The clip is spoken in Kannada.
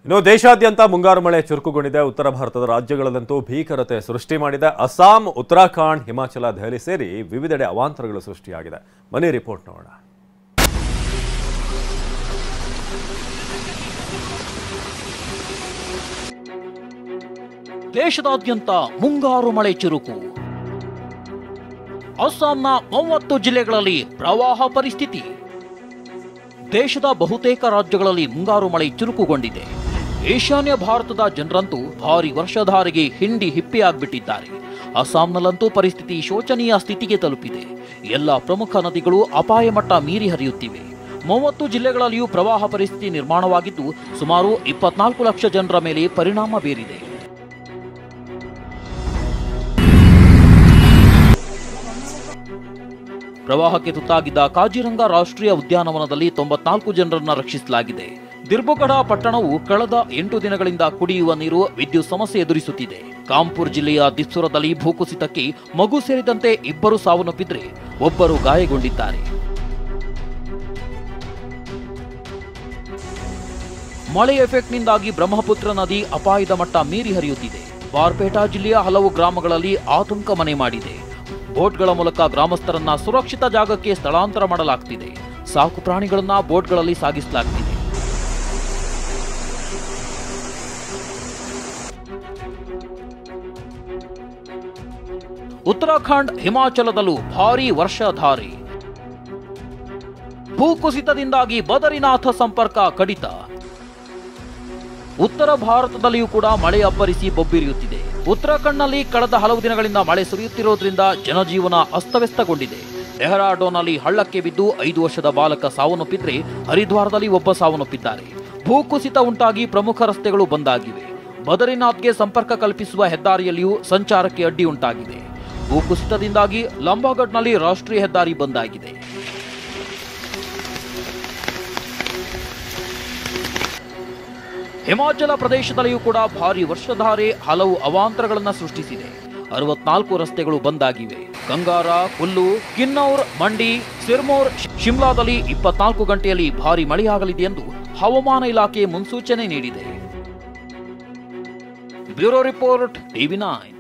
ಇನ್ನು ದೇಶಾದ್ಯಂತ ಮುಂಗಾರು ಮಳೆ ಚುರುಕುಗೊಂಡಿದೆ. ಉತ್ತರ ಭಾರತದ ರಾಜ್ಯಗಳಲ್ಲಂತೂ ಭೀಕರತೆ ಸೃಷ್ಟಿ ಮಾಡಿದೆ. ಅಸ್ಸಾಂ, ಉತ್ತರಾಖಂಡ್, ಹಿಮಾಚಲ, ದೆಹಲಿ ಸೇರಿ ವಿವಿಧೆಡೆ ಅವಾಂತರಗಳು ಸೃಷ್ಟಿಯಾಗಿದೆ. ಬನ್ನಿ ರಿಪೋರ್ಟ್ ನೋಡೋಣ. ದೇಶದಾದ್ಯಂತ ಮುಂಗಾರು ಮಳೆ ಚುರುಕು. ಅಸ್ಸಾಂನ 30 ಜಿಲ್ಲೆಗಳಲ್ಲಿ ಪ್ರವಾಹ ಪರಿಸ್ಥಿತಿ. ದೇಶದ ಬಹುತೇಕ ರಾಜ್ಯಗಳಲ್ಲಿ ಮುಂಗಾರು ಮಳೆ ಚುರುಕುಗೊಂಡಿದೆ. ಈಶಾನ್ಯ ಭಾರತದ ಜನರಂತೂ ಭಾರಿ ವರ್ಷಧಾರೆಗೆ ಹಿಂಡಿ ಹಿಪ್ಪಿಯಾಗ್ಬಿಟ್ಟಿದ್ದಾರೆ. ಅಸ್ಸಾಂನಲ್ಲಂತೂ ಪರಿಸ್ಥಿತಿ ಶೋಚನೀಯ ಸ್ಥಿತಿಗೆ ತಲುಪಿದೆ. ಎಲ್ಲ ಪ್ರಮುಖ ನದಿಗಳು ಅಪಾಯ ಮಟ್ಟ ಮೀರಿ ಹರಿಯುತ್ತಿವೆ. 30 ಜಿಲ್ಲೆಗಳಲ್ಲಿಯೂ ಪ್ರವಾಹ ಪರಿಸ್ಥಿತಿ ನಿರ್ಮಾಣವಾಗಿದ್ದು ಸುಮಾರು 24 ಲಕ್ಷ ಜನರ ಮೇಲೆ ಪರಿಣಾಮ ಬೀರಿದೆ. ಪ್ರವಾಹಕ್ಕೆ ತುತ್ತಾಗಿದ್ದ ಕಾಜಿರಂಗ ರಾಷ್ಟ್ರೀಯ ಉದ್ಯಾನವನದಲ್ಲಿ 94 ಜನರನ್ನ ರಕ್ಷಿಸಲಾಗಿದೆ. ದಿರ್ಬುಗಢ ಪಟ್ಟಣವು ಕಳೆದ 8 ದಿನಗಳಿಂದ ಕುಡಿಯುವ ನೀರು, ವಿದ್ಯುತ್ ಸಮಸ್ಯೆ ಎದುರಿಸುತ್ತಿದೆ. ಕಾಂಪುರ್ ಜಿಲ್ಲೆಯ ದಿಸ್ಸುರದಲ್ಲಿ ಭೂಕುಸಿತಕ್ಕೆ ಮಗು ಸೇರಿದಂತೆ 2 ಸಾವನ್ನಪ್ಪಿದ್ರೆ 1 ಗಾಯಗೊಂಡಿದ್ದಾರೆ. ಮಳೆ ಎಫೆಕ್ಟ್ನಿಂದಾಗಿ ಬ್ರಹ್ಮಪುತ್ರ ನದಿ ಅಪಾಯದ ಮಟ್ಟ ಮೀರಿ ಹರಿಯುತ್ತಿದೆ. ಬಾರ್ಪೇಟಾ ಜಿಲ್ಲೆಯ ಹಲವು ಗ್ರಾಮಗಳಲ್ಲಿ ಆತಂಕ ಮನೆ ಮಾಡಿದೆ. ಬೋಟ್ಗಳ ಮೂಲಕ ಗ್ರಾಮಸ್ಥರನ್ನ ಸುರಕ್ಷಿತ ಜಾಗಕ್ಕೆ ಸ್ಥಳಾಂತರ ಮಾಡಲಾಗ್ತಿದೆ. ಸಾಕು ಪ್ರಾಣಿಗಳನ್ನ ಬೋಟ್ಗಳಲ್ಲಿ ಸಾಗಿಸಲಾಗ್ತಿದೆ. ಉತ್ತರಾಖಂಡ್, ಹಿಮಾಚಲದಲ್ಲೂ ಭಾರೀ ವರ್ಷಧಾರೆ. ಭೂಕುಸಿತದಿಂದಾಗಿ ಬದರಿನಾಥ ಸಂಪರ್ಕ ಕಡಿತ. ಉತ್ತರ ಭಾರತದಲ್ಲಿಯೂ ಕೂಡ ಮಳೆ ಅಬ್ಬರಿಸಿ ಬೊಬ್ಬಿರಿಯುತ್ತಿದೆ. ಉತ್ತರಾಖಂಡ್ನಲ್ಲಿ ಕಳೆದ ಹಲವು ದಿನಗಳಿಂದ ಮಳೆ ಸುರಿಯುತ್ತಿರುವುದರಿಂದ ಜನಜೀವನ ಅಸ್ತವ್ಯಸ್ತಗೊಂಡಿದೆ. ಡೆಹ್ರಾಡೂನ್ನಲ್ಲಿ ಹಳ್ಳಕ್ಕೆ ಬಿದ್ದು 5 ವರ್ಷದ ಬಾಲಕ ಸಾವನ್ನಪ್ಪಿದ್ರೆ ಹರಿದ್ವಾರದಲ್ಲಿ 1 ಸಾವನ್ನಪ್ಪಿದ್ದಾರೆ. ಭೂಕುಸಿತ ಉಂಟಾಗಿ ಪ್ರಮುಖ ರಸ್ತೆಗಳು ಬಂದಾಗಿವೆ. ಬದರಿನಾಥ್ಗೆ ಸಂಪರ್ಕ ಕಲ್ಪಿಸುವ ಹೆದ್ದಾರಿಯಲ್ಲಿಯೂ ಸಂಚಾರಕ್ಕೆ ಅಡ್ಡಿ ಉಂಟಾಗಿದೆ. ಭೂಕುಸಿತದಿಂದಾಗಿ ಲಂಬಾಗಢ್ನಲ್ಲಿ ರಾಷ್ಟ್ರೀಯ ಹೆದ್ದಾರಿ ಬಂದಾಗಿದೆ. ಹಿಮಾಚಲ ಪ್ರದೇಶದಲ್ಲಿಯೂ ಕೂಡ ಭಾರಿ ವರ್ಷಧಾರೆ ಹಲವು ಅವಾಂತರಗಳನ್ನು ಸೃಷ್ಟಿಸಿದೆ. 64 ರಸ್ತೆಗಳು ಬಂದಾಗಿವೆ. ಕಂಗಾರ, ಕುಲ್ಲು, ಕಿನ್ನೌರ್, ಮಂಡಿ, ಸಿರ್ಮೌರ್, ಶಿಮ್ಲಾದಲ್ಲಿ 24 ಗಂಟೆಯಲ್ಲಿ ಭಾರಿ ಮಳೆಯಾಗಲಿದೆ ಎಂದು ಹವಾಮಾನ ಇಲಾಖೆ ಮುನ್ಸೂಚನೆ ನೀಡಿದೆ. Bureau report, TV9.